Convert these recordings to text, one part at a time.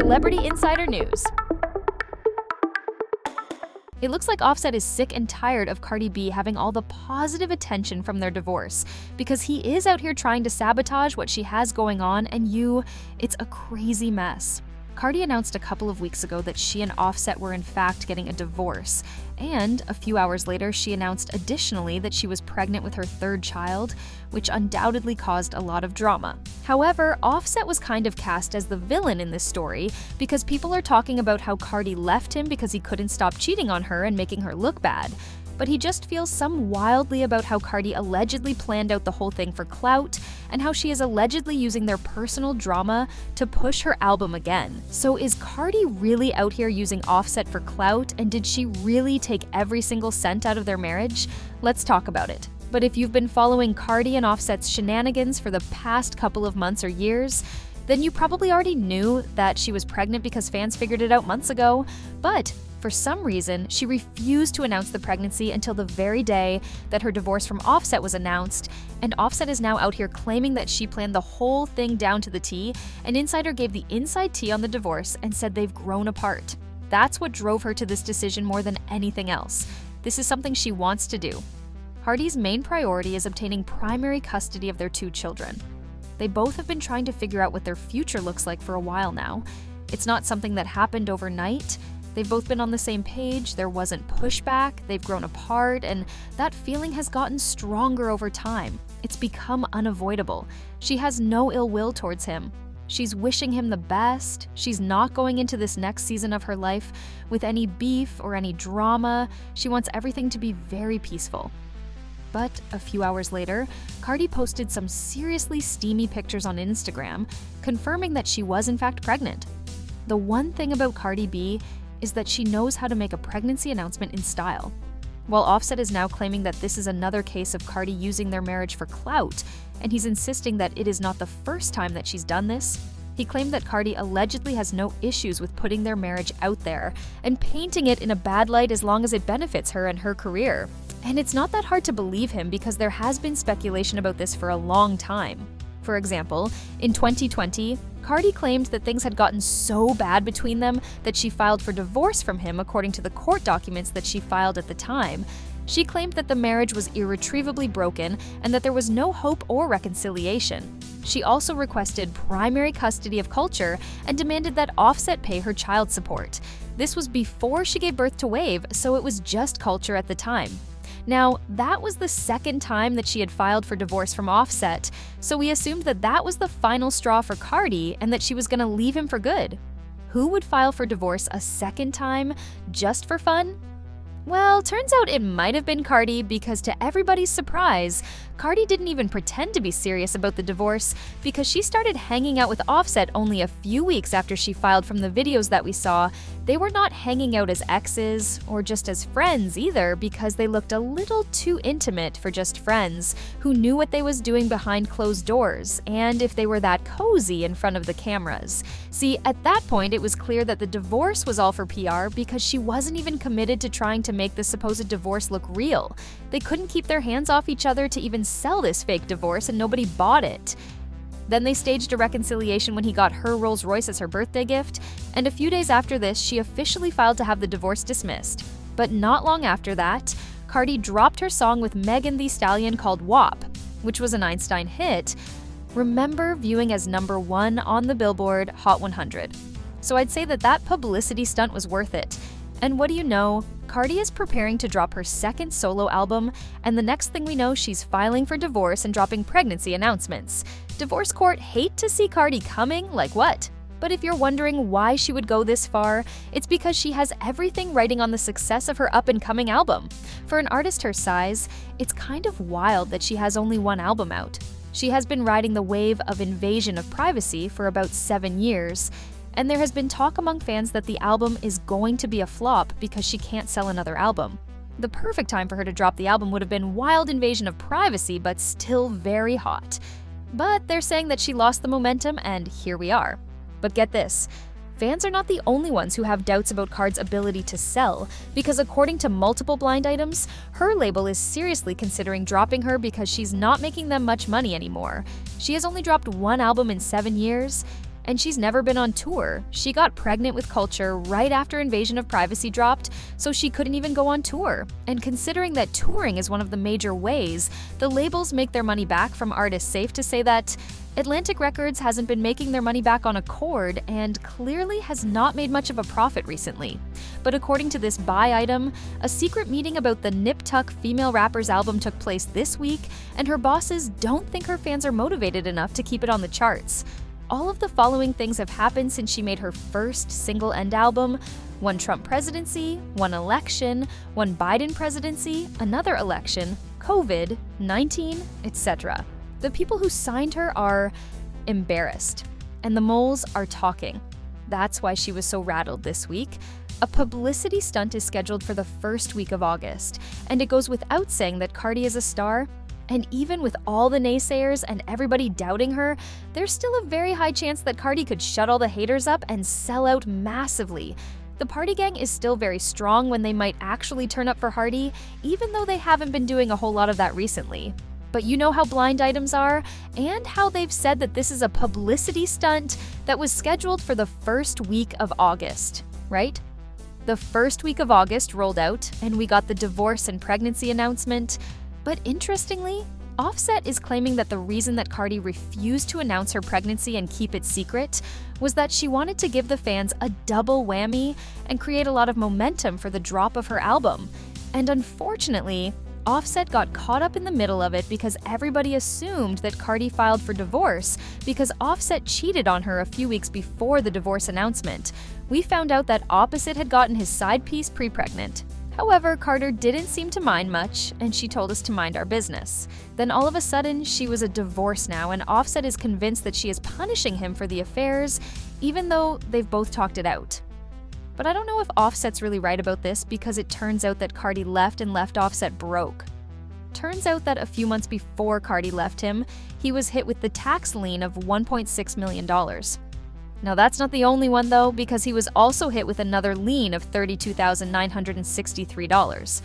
celebrity insider news. It looks like Offset is sick and tired of Cardi B having all the positive attention from their divorce, because he is out here trying to sabotage what she has going on, and it's a crazy mess. Cardi announced a couple of weeks ago that she and Offset were in fact getting a divorce, and a few hours later she announced additionally that she was pregnant with her third child, which undoubtedly caused a lot of drama. However, Offset was kind of cast as the villain in this story because people are talking about how Cardi left him because he couldn't stop cheating on her and making her look bad. But he just feels some wildly about how Cardi allegedly planned out the whole thing for clout, and how she is allegedly using their personal drama to push her album again. So is Cardi really out here using Offset for clout, and did she really take every single cent out of their marriage? Let's talk about it. But if you've been following Cardi and Offset's shenanigans for the past couple of months or years, then you probably already knew that she was pregnant because fans figured it out months ago. But for some reason, she refused to announce the pregnancy until the very day that her divorce from Offset was announced, and Offset is now out here claiming that she planned the whole thing down to the T. An insider gave the inside tea on the divorce and said they've grown apart. That's what drove her to this decision more than anything else. This is something she wants to do. Cardi's main priority is obtaining primary custody of their two children. They both have been trying to figure out what their future looks like for a while now. It's not something that happened overnight. They've both been on the same page, there wasn't pushback, they've grown apart, and that feeling has gotten stronger over time. It's become unavoidable. She has no ill will towards him. She's wishing him the best. She's not going into this next season of her life with any beef or any drama. She wants everything to be very peaceful. But a few hours later, Cardi posted some seriously steamy pictures on Instagram, confirming that she was in fact pregnant. The one thing about Cardi B is that she knows how to make a pregnancy announcement in style. While Offset is now claiming that this is another case of Cardi using their marriage for clout, and he's insisting that it is not the first time that she's done this, he claimed that Cardi allegedly has no issues with putting their marriage out there and painting it in a bad light as long as it benefits her and her career. And it's not that hard to believe him because there has been speculation about this for a long time. For example, in 2020, Cardi claimed that things had gotten so bad between them that she filed for divorce from him according to the court documents that she filed at the time. She claimed that the marriage was irretrievably broken and that there was no hope or reconciliation. She also requested primary custody of Culture and demanded that Offset pay her child support. This was before she gave birth to Wave, so it was just Culture at the time. Now, that was the second time that she had filed for divorce from Offset, so we assumed that that was the final straw for Cardi and that she was going to leave him for good. Who would file for divorce a second time just for fun? Well, turns out it might have been Cardi because, to everybody's surprise, Cardi didn't even pretend to be serious about the divorce because she started hanging out with Offset only a few weeks after she filed. From the videos that we saw, they were not hanging out as exes or just as friends either, because they looked a little too intimate for just friends who knew what they was doing behind closed doors, and if they were that cozy in front of the cameras. See, at that point it was clear that the divorce was all for PR because she wasn't even committed to trying to make the supposed divorce look real. They couldn't keep their hands off each other to even sell this fake divorce, and nobody bought it. Then they staged a reconciliation when he got her Rolls Royce as her birthday gift, and a few days after this, she officially filed to have the divorce dismissed. But not long after that, Cardi dropped her song with Megan Thee Stallion called WAP, which was an Einstein hit, remember viewing as #1 on the Billboard Hot 100. So I'd say that publicity stunt was worth it. And what do you know? Cardi is preparing to drop her second solo album, and the next thing we know, she's filing for divorce and dropping pregnancy announcements. Divorce court hate to see Cardi coming, like what? But if you're wondering why she would go this far, it's because she has everything riding on the success of her up-and-coming album. For an artist her size, it's kind of wild that she has only one album out. She has been riding the wave of invasion of privacy for about 7 years, and there has been talk among fans that the album is going to be a flop because she can't sell another album. The perfect time for her to drop the album would have been wild invasion of privacy, but still very hot. But they're saying that she lost the momentum, and here we are. But get this, fans are not the only ones who have doubts about Cardi's ability to sell, because according to multiple blind items, her label is seriously considering dropping her because she's not making them much money anymore. She has only dropped one album in 7 years, And she's never been on tour. She got pregnant with Culture right after Invasion of Privacy dropped, so she couldn't even go on tour. And considering that touring is one of the major ways the labels make their money back from artists, safe to say that Atlantic Records hasn't been making their money back on Accord and clearly has not made much of a profit recently. But according to this buy item, a secret meeting about the Nip Tuck female rapper's album took place this week, and her bosses don't think her fans are motivated enough to keep it on the charts. All of the following things have happened since she made her first single-end album: one Trump presidency, one election, one Biden presidency, another election, COVID-19, etc. The people who signed her are embarrassed, and the moles are talking. That's why she was so rattled this week. A publicity stunt is scheduled for the first week of August, and it goes without saying that Cardi is a star. And even with all the naysayers and everybody doubting her, there's still a very high chance that Cardi could shut all the haters up and sell out massively. The party gang is still very strong when they might actually turn up for Hardy, even though they haven't been doing a whole lot of that recently. But you know how blind items are, and how they've said that this is a publicity stunt that was scheduled for the first week of August, right? The first week of August rolled out, and we got the divorce and pregnancy announcement. But interestingly, Offset is claiming that the reason that Cardi refused to announce her pregnancy and keep it secret was that she wanted to give the fans a double whammy and create a lot of momentum for the drop of her album. And unfortunately, Offset got caught up in the middle of it because everybody assumed that Cardi filed for divorce because Offset cheated on her a few weeks before the divorce announcement. We found out that Opposite had gotten his side piece pre-pregnant. However, Carter didn't seem to mind much, and she told us to mind our business. Then all of a sudden, she was a divorce now, and Offset is convinced that she is punishing him for the affairs, even though they've both talked it out. But I don't know if Offset's really right about this because it turns out that Cardi left and left Offset broke. Turns out that a few months before Cardi left him, he was hit with the tax lien of $1.6 million. Now that's not the only one though, because he was also hit with another lien of $32,963.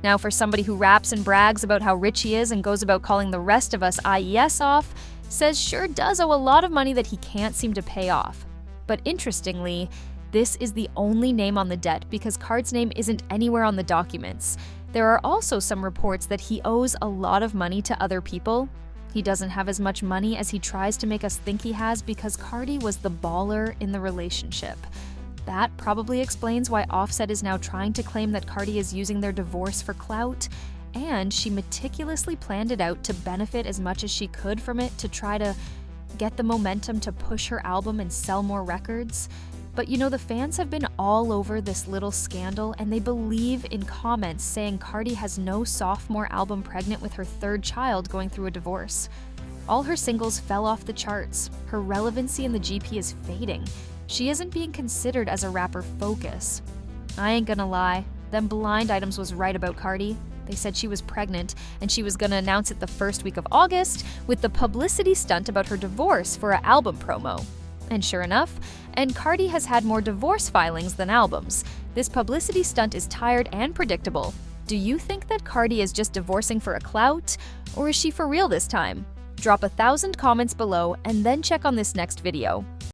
Now for somebody who raps and brags about how rich he is and goes about calling the rest of us IES off, says sure does owe a lot of money that he can't seem to pay off. But interestingly, this is the only name on the debt because Card's name isn't anywhere on the documents. There are also some reports that he owes a lot of money to other people. He doesn't have as much money as he tries to make us think he has because Cardi was the baller in the relationship. That probably explains why Offset is now trying to claim that Cardi is using their divorce for clout, and she meticulously planned it out to benefit as much as she could from it to try to get the momentum to push her album and sell more records. But you know, the fans have been all over this little scandal, and they believe in comments saying Cardi has no sophomore album pregnant with her third child going through a divorce. All her singles fell off the charts. Her relevancy in the GP is fading. She isn't being considered as a rapper focus. I ain't gonna lie, them blind items was right about Cardi. They said she was pregnant, and she was gonna announce it the first week of August with the publicity stunt about her divorce for an album promo. And sure enough, and Cardi has had more divorce filings than albums. This publicity stunt is tired and predictable. Do you think that Cardi is just divorcing for a clout, or is she for real this time? Drop 1,000 comments below and then check on this next video.